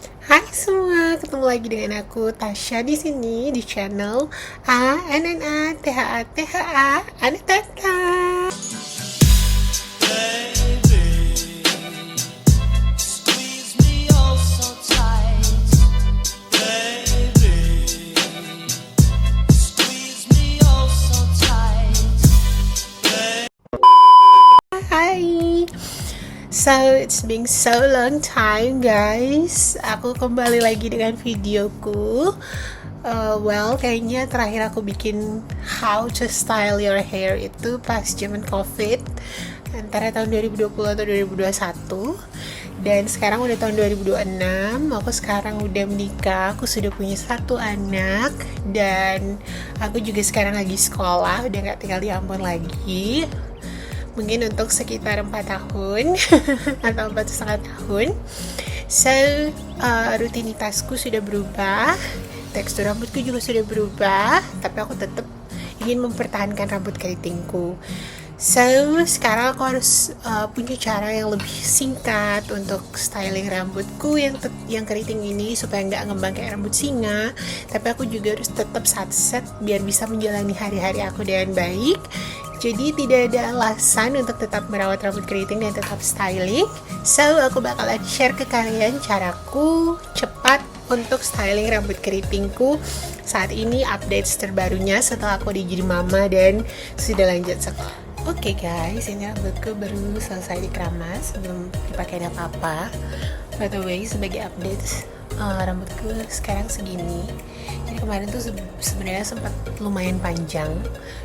Hai semua, ketemu lagi dengan aku Tasya di sini di channel ANNA THA THA Anetata. Squeeze me oh so tight, baby. Squeeze me oh so tight. Hai. So it's been so long time guys. Aku kembali lagi dengan videoku. Kayaknya terakhir aku bikin how to style your hair itu pas zaman COVID antara tahun 2020 atau 2021. Dan sekarang udah tahun 2026. Aku sekarang udah menikah. Aku sudah punya satu anak. Dan aku juga sekarang lagi sekolah. Udah gak tinggal di Ambon lagi. Mungkin untuk sekitar 4 tahun atau 4,5 tahun. So rutinitasku sudah berubah, tekstur rambutku juga sudah berubah, tapi aku tetap ingin mempertahankan rambut keritingku. So sekarang aku harus punya cara yang lebih singkat untuk styling rambutku yang keriting ini supaya nggak ngembang kayak rambut singa. Tapi aku juga harus tetap satset biar bisa menjalani hari-hari aku dengan baik. Jadi tidak ada alasan untuk tetap merawat rambut keriting dan tetap styling. So aku bakalan share ke kalian caraku cepat untuk styling rambut keritingku saat ini, updates terbarunya setelah aku jadi mama dan sudah lanjut sekolah. Oke guys, ini rambutku baru selesai dikeramas, belum dipakai apa-apa. By the way, sebagai update, rambutku sekarang segini. Jadi kemarin tuh sebenarnya sempat lumayan panjang.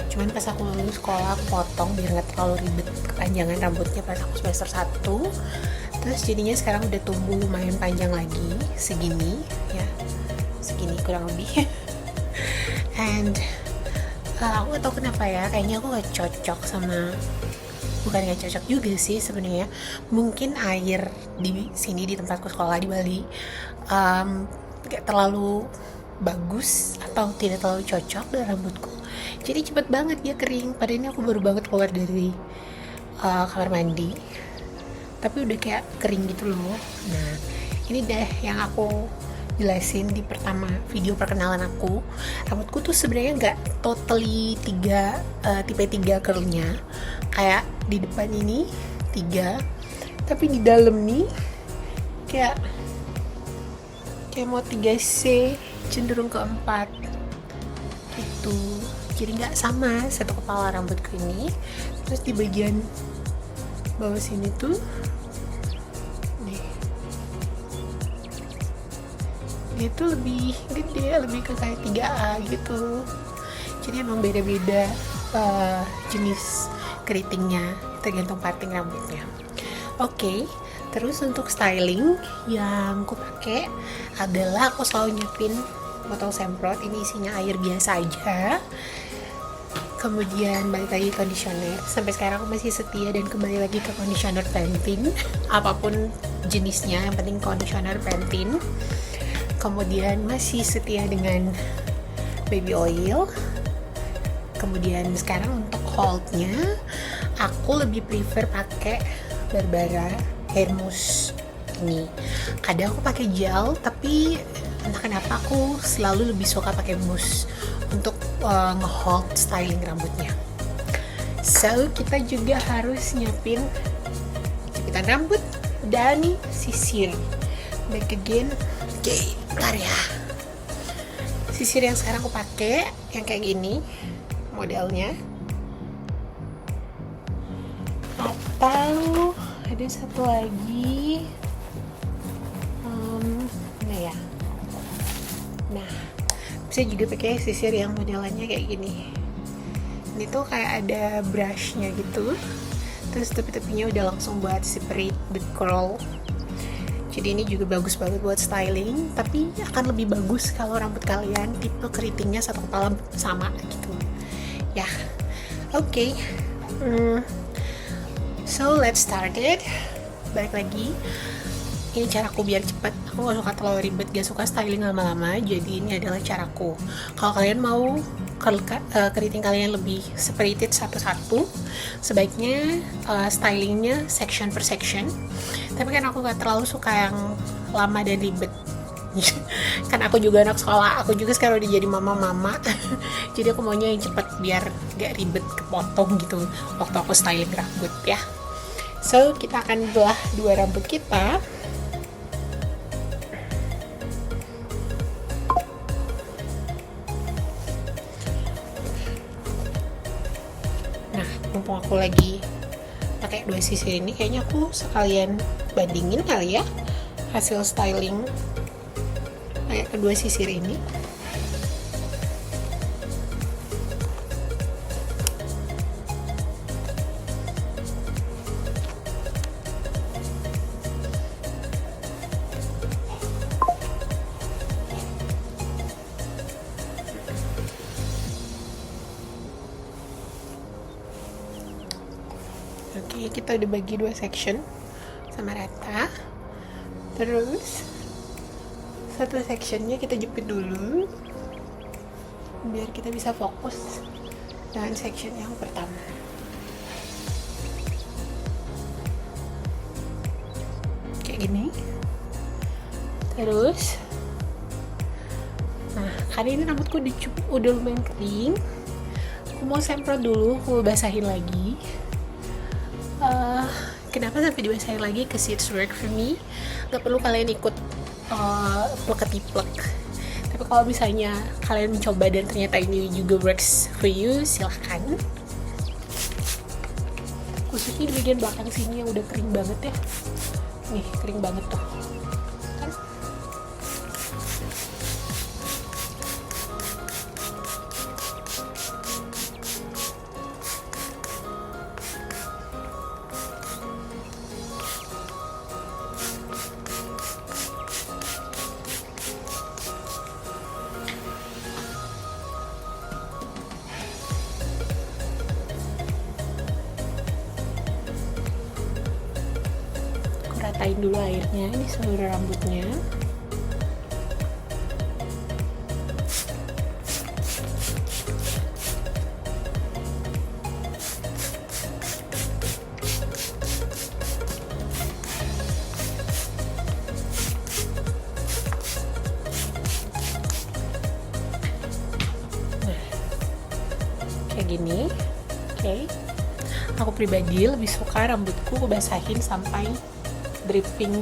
Cuman pas aku lulus sekolah aku potong biar nggak terlalu ribet kepanjangan rambutnya pas aku semester 1. Terus jadinya sekarang udah tumbuh lumayan panjang lagi, segini ya. Segini kurang lebih. And aku gak tau kenapa ya, kayaknya aku gak cocok sama, bukan gak cocok juga sih sebenarnya. Mungkin air di sini di tempatku sekolah di Bali gak terlalu bagus atau tidak terlalu cocok dengan rambutku. Jadi cepet banget dia kering. Padahal ini aku baru banget keluar dari kamar mandi, tapi udah kayak kering gitu loh. Nah ini deh yang aku jelasin di pertama video perkenalan aku. Rambutku tuh sebenarnya nggak totally tipe 3 curlnya, kayak di depan ini 3, tapi di dalam nih kayak mau 3C, cenderung ke 4 gitu. Jadi nggak sama satu kepala rambutku ini. Terus di bagian bawah sini tuh dia tuh lebih gede, lebih ke kayak 3A gitu. Jadi emang beda-beda jenis keritingnya, tergantung parting rambutnya. Oke, terus untuk styling yang aku pakai adalah aku selalu nyiapin botol semprot. Ini isinya air biasa aja. Kemudian balik lagi conditioner. Sampai sekarang aku masih setia dan kembali lagi ke conditioner Pantene. Apapun jenisnya, yang penting conditioner Pantene. Kemudian masih setia dengan baby oil. Kemudian sekarang untuk holdnya aku lebih prefer pakai Barbara hair mousse ini. Kadang aku pakai gel, tapi entah kenapa aku selalu lebih suka pakai mousse untuk nge-hold styling rambutnya. So kita juga harus nyiapin jepitan rambut dan sisir. Back again. Oke, bentar ya. Sisir yang sekarang aku pakai yang kayak gini modelnya. Atau ada satu lagi. Nah ya. Nah, bisa juga pakai sisir yang modelannya kayak gini. Ini tuh kayak ada brushnya gitu. Terus tepi-tepinya udah langsung buat separate the curl. Jadi ini juga bagus banget buat styling, tapi akan lebih bagus kalau rambut kalian tipe keritingnya satu kepala sama gitu. Ya, oke. So let's start it. Balik lagi. Ini caraku biar cepet. Aku gak suka terlalu ribet, gak suka styling lama-lama. Jadi ini adalah caraku. Kalau kalian mau keriting kalian lebih separated satu-satu, sebaiknya stylingnya section per section. Tapi kan aku gak terlalu suka yang lama dan ribet. Kan aku juga anak sekolah, aku juga sekarang udah jadi mama-mama. Jadi aku maunya yang cepet biar gak ribet kepotong gitu waktu aku styling rambut ya. So kita akan belah dua rambut kita. Nah, mumpung aku lagi pakai dua sisir ini, kayaknya aku sekalian bandingin kali ya hasil styling kayak kedua sisir ini. Oke, kita udah bagi dua section sama rata. Terus satu sectionnya kita jepit dulu biar kita bisa fokus dengan section yang pertama. Kayak gini. Terus nah, kali ini rambutku udah lumayan kering. Aku mau semprot dulu, aku basahin lagi. Kenapa sampai dibasahin lagi? Cause it's work for me. Gak perlu kalian ikut plek-ketiplek. Tapi kalau misalnya kalian mencoba dan ternyata ini juga works for you, silahkan. Khususnya di bagian belakang sini yang udah kering banget ya. Nih, kering banget tuh. Kan? Ratain dulu airnya di seluruh rambutnya. Nah, kayak gini. Oke. Aku pribadi lebih suka rambutku basahin sampai dripping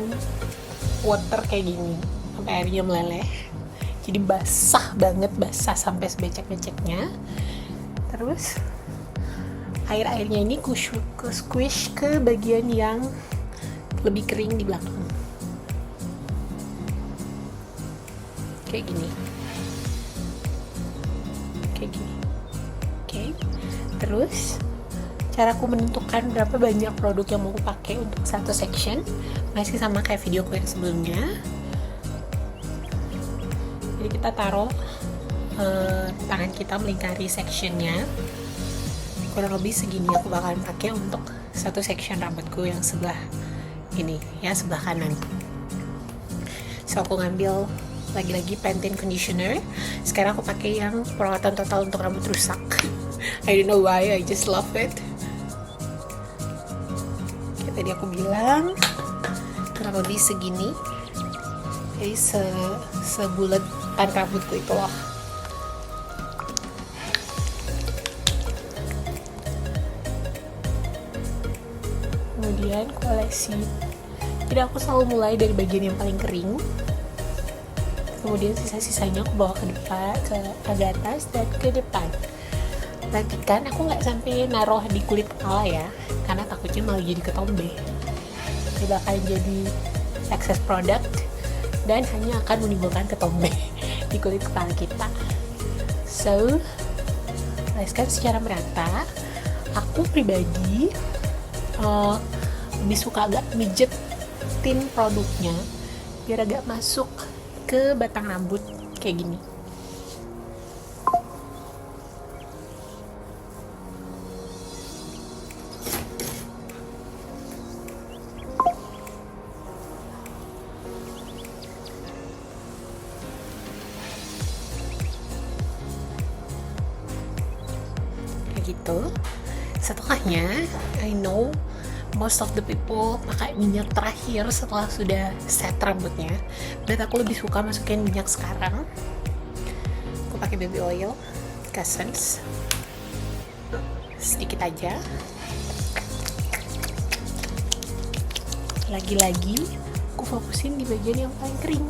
water kayak gini, sampai airnya meleleh, jadi basah banget, basah sampai sebecek-beceknya. Terus air-airnya ini ku squish ke bagian yang lebih kering di belakang, kayak gini, kayak gini. Oke. Terus caraku menentukan berapa banyak produk yang mau aku pakai untuk satu section masih sama kayak videoku yang sebelumnya. Jadi kita taruh tangan kita melingkari sectionnya, kurang lebih segini aku bakalan pakai untuk satu section rambutku yang sebelah ini ya, sebelah kanan. So aku ngambil lagi-lagi Pantene conditioner. Sekarang aku pakai yang perawatan total untuk rambut rusak. I don't know why, I just love it. Tadi aku bilang kurang lebih segini, jadi sebulatan rambutku itu loh. Kemudian koleksi, jadi aku selalu mulai dari bagian yang paling kering, kemudian sisa-sisanya aku bawa ke depan, ke agak atas dan ke depan. Perhatikan aku nggak sampai naruh di kulit kepala ya, karena takutnya malah jadi ketombe. Ini bakal jadi excess product dan hanya akan menimbulkan ketombe di kulit kepala kita. So, oleskan secara merata. Aku pribadi lebih suka agak mijetin produknya biar agak masuk ke batang rambut kayak gini. Gitu setengahnya. I know most of the people pakai minyak terakhir setelah sudah set rambutnya, but aku lebih suka masukin minyak sekarang. Aku pakai baby oil, essence sedikit aja. Lagi-lagi aku fokusin di bagian yang paling kering.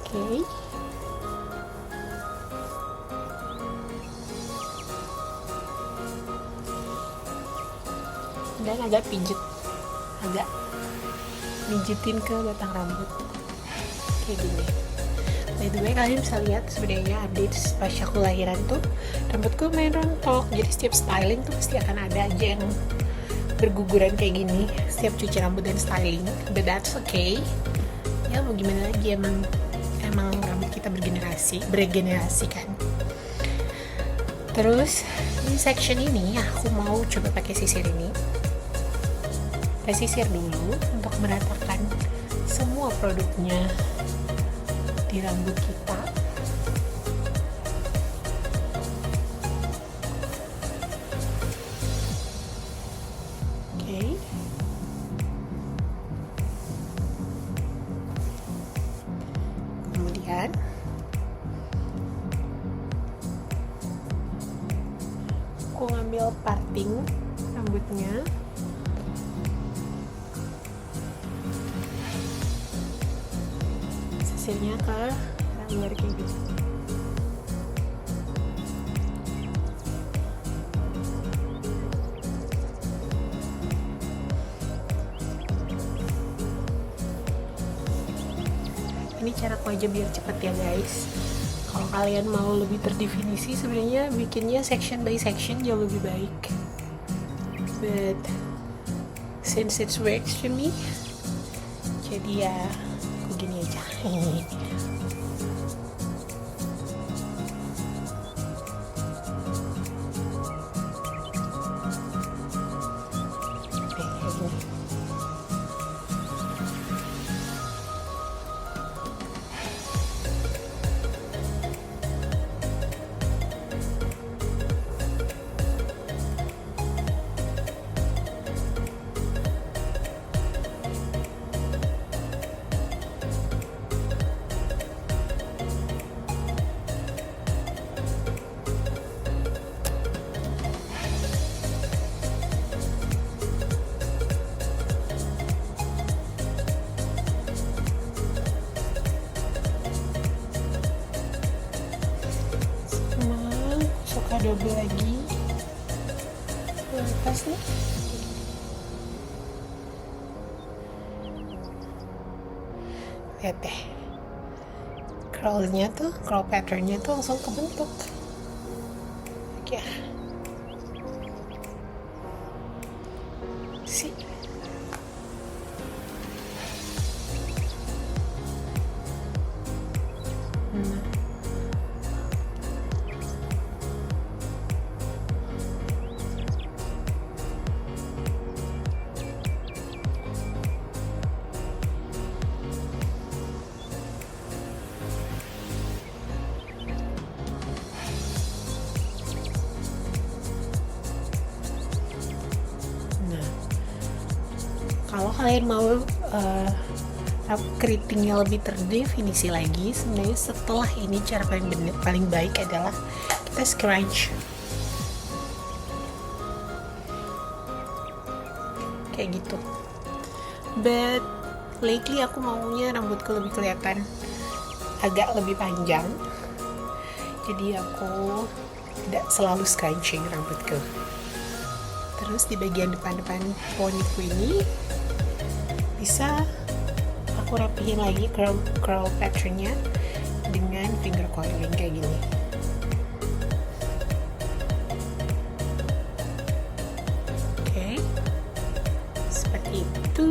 Oke. Dan agak pijitin ke batang rambut kayak gini. By the way, kalian bisa lihat sebenarnya update pas aku lahiran tuh rambutku main rontok, jadi setiap styling tuh pasti akan ada aja yang berguguran kayak gini setiap cuci rambut dan styling, but that's okay. Ya mau gimana lagi, emang rambut kita beregenerasi kan. Terus di section ini aku mau coba pakai sisir ini. Kita sisir dulu untuk meratakan semua produknya di rambut kita. Oke. Kemudian aku ngambil parting rambutnya. Sisirnya ke luar kayak gitu. Ini caraku aja biar cepet ya guys. Kalau kalian mau lebih terdefinisi, sebenarnya bikinnya section by section jauh lebih baik. But since it works for me, jadi ya aku gini aja. Double lagi lepas nih. Lihat deh, curl patternnya tuh langsung kebentuk ya. See? Kalau kalian mau keritingnya lebih terdefinisi lagi, sebenarnya setelah ini cara paling baik adalah kita scrunch kayak gitu. But lately aku maunya rambutku lebih kelihatan agak lebih panjang, jadi aku tidak selalu scrunching rambutku. Terus di bagian depan ponyku ini bisa aku rapihin lagi curl patternnya dengan finger coiling kayak gini. Oke, seperti itu.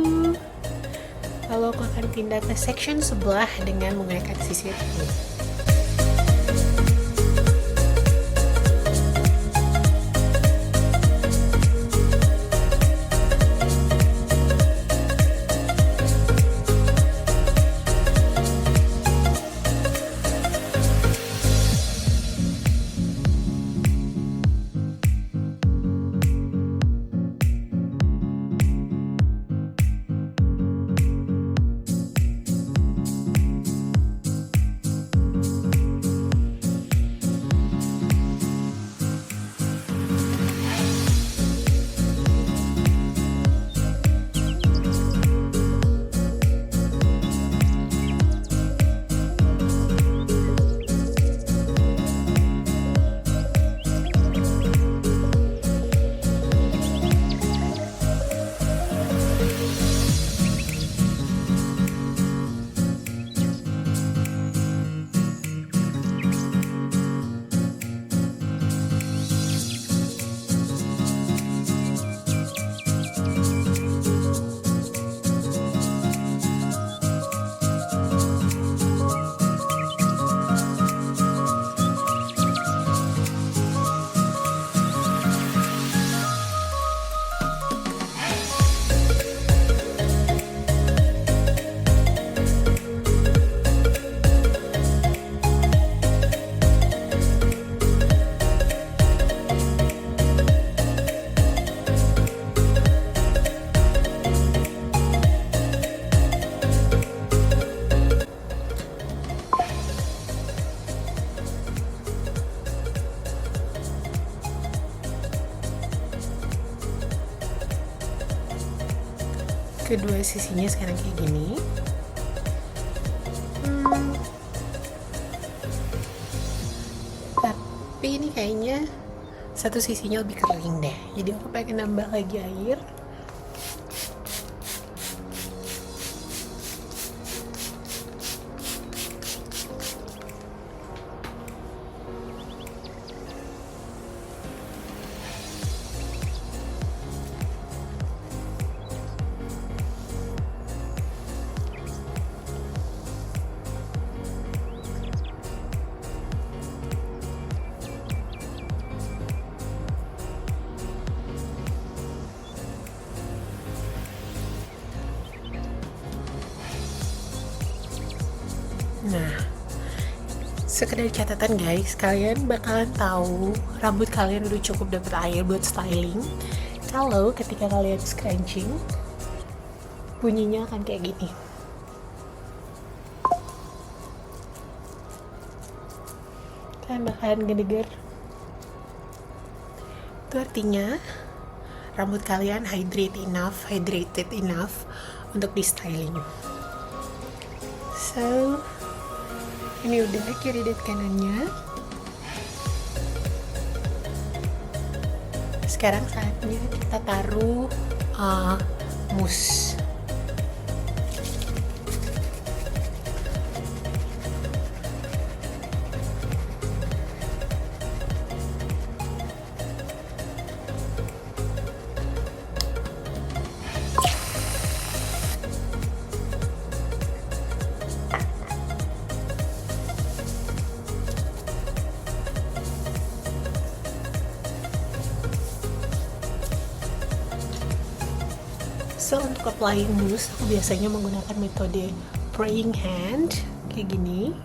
Lalu aku akan pindah ke section sebelah dengan menggunakan sisir ini. kedua sisinya sekarang kayak gini. Tapi ini kayaknya satu sisinya lebih kering deh, jadi aku pengen nambah lagi air. Nah, sekedar catatan guys, kalian bakalan tahu rambut kalian udah cukup dapat air buat styling kalau ketika kalian scrunching bunyinya akan kayak gini. Kalian bakalan ngedenger. Itu artinya rambut kalian hydrated enough untuk di styling. So ini udah kiri dan kanannya. Sekarang saatnya kita taruh mousse. So untuk applying mousse, aku biasanya menggunakan metode praying hand kayak gini.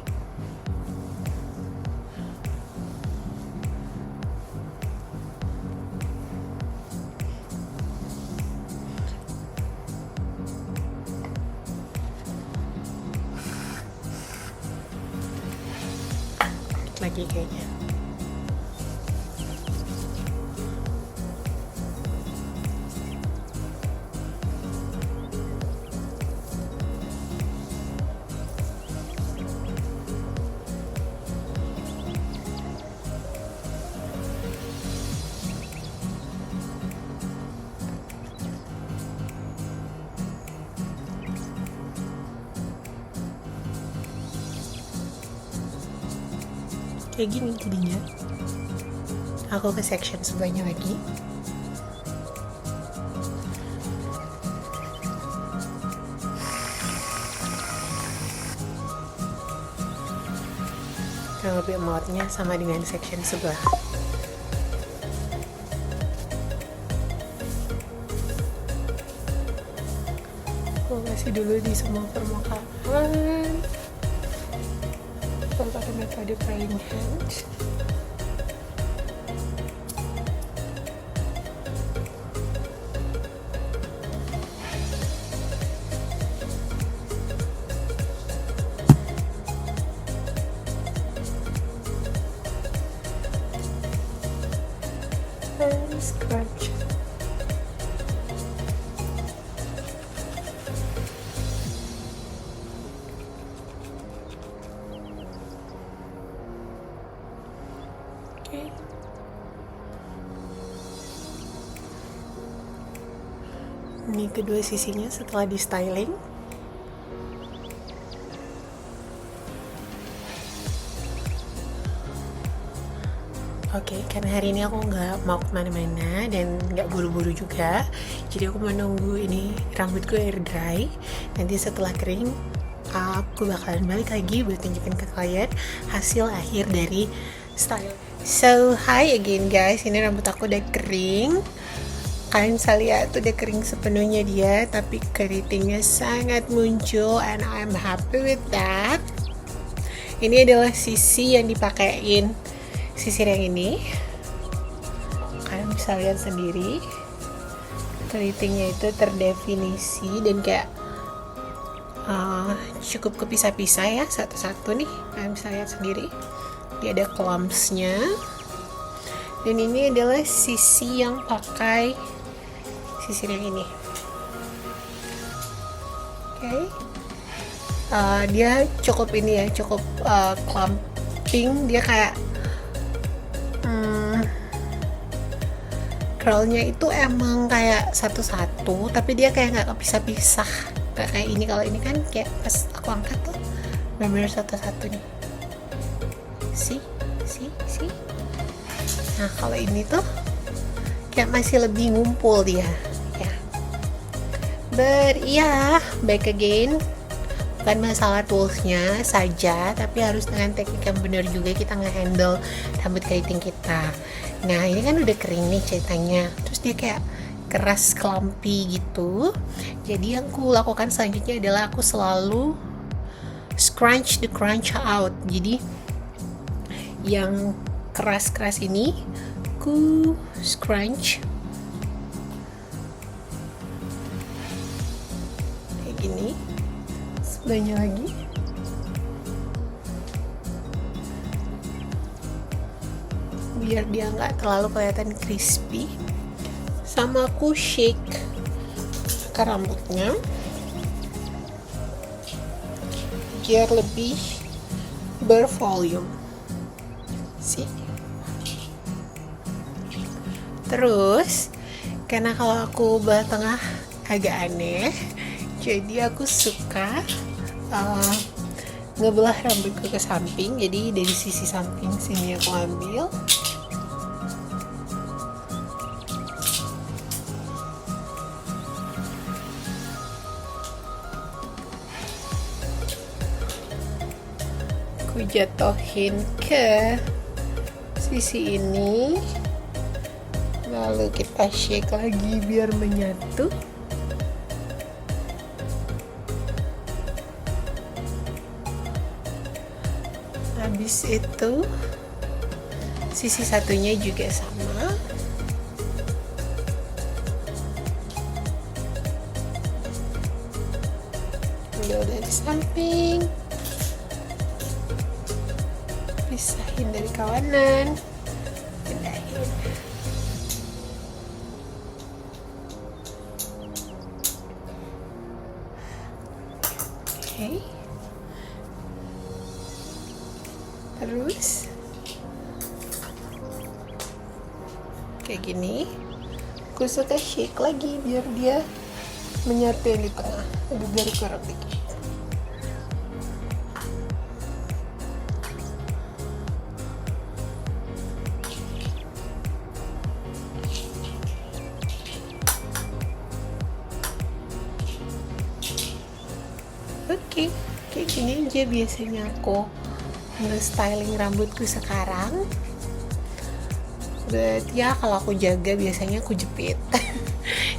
Lagi kayaknya. Kayak gini jadinya. Aku ke section sebelahnya lagi. Kurang lebih amountnya sama dengan section sebelah. Aku kasih dulu di semua permukaan. Aku pakai metode praying hand. And scratch. Okay. Ini kedua sisinya setelah di styling. Oke, karena hari ini aku nggak mau kemana-mana dan nggak buru-buru juga, jadi aku menunggu ini rambutku air dry. Nanti setelah kering, aku bakalan balik lagi buat tunjukin ke kalian hasil akhir dari style. So, hi again guys, ini rambut aku udah kering. Kalian bisa lihat tuh udah kering sepenuhnya dia, tapi keritingnya sangat muncul and I'm happy with that. Ini adalah sisi yang dipakein sisir yang ini. Kalian bisa lihat sendiri keritingnya itu terdefinisi dan kayak cukup kepisah-pisah ya, satu-satu nih. Kalian bisa lihat sendiri dia ada clumps-nya. Dan ini adalah sisi yang pakai sisir yang ini. Oke. Dia cukup ini ya, cukup clumping. Dia kayak curlnya itu emang kayak satu-satu, tapi dia kayak nggak pisah-pisah. Gak kayak ini. Kalau ini kan kayak pas aku angkat tuh benar-benar satu-satu nih. See. Nah kalau ini tuh kayak masih lebih ngumpul dia ya. But back again, bukan masalah toolsnya saja, tapi harus dengan teknik yang benar juga kita nge-handle rambut keriting kita. Nah ini kan udah kering nih ceritanya, terus dia kayak keras clumpy gitu. Jadi yang aku lakukan selanjutnya adalah aku selalu scrunch the crunch out. Jadi yang keras-keras ini aku scrunch kayak gini, sebelahnya lagi. Biar dia nggak terlalu kelihatan crispy. Sama aku shake ke rambutnya biar lebih bervolume. See? Terus karena kalau aku belah tengah agak aneh, jadi aku suka ngebelah rambutku ke samping. Jadi dari sisi samping sini aku ambil, aku jatuhin ke sisi ini, lalu kita shake lagi biar menyatu. Habis itu sisi satunya juga sama. Ambil dari samping, pisahin dari kawanan, pindahin. Oke. Terus kayak gini, aku suka shake lagi biar dia menyatu di tengah, lebih garuk-garuk dikit. Oke, kayak gini aja biasanya aku nge-styling rambutku sekarang. But ya kalau aku jaga biasanya aku jepit.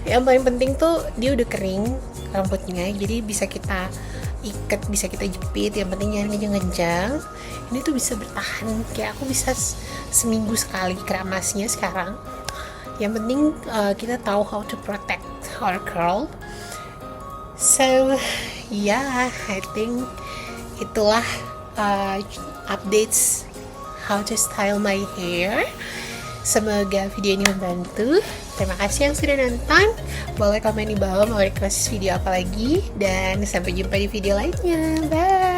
Yang paling penting tuh dia udah kering rambutnya, jadi bisa kita ikat, bisa kita jepit. Yang penting jangan kencang-kencang. Ini tuh bisa bertahan, kayak aku bisa seminggu sekali keramasnya sekarang. Yang penting kita tahu how to protect our curl. So I think itulah updates how to style my hair. Semoga video ini membantu. Terima kasih yang sudah nonton. Boleh komen di bawah mau request video apa lagi. Dan sampai jumpa di video lainnya. Bye.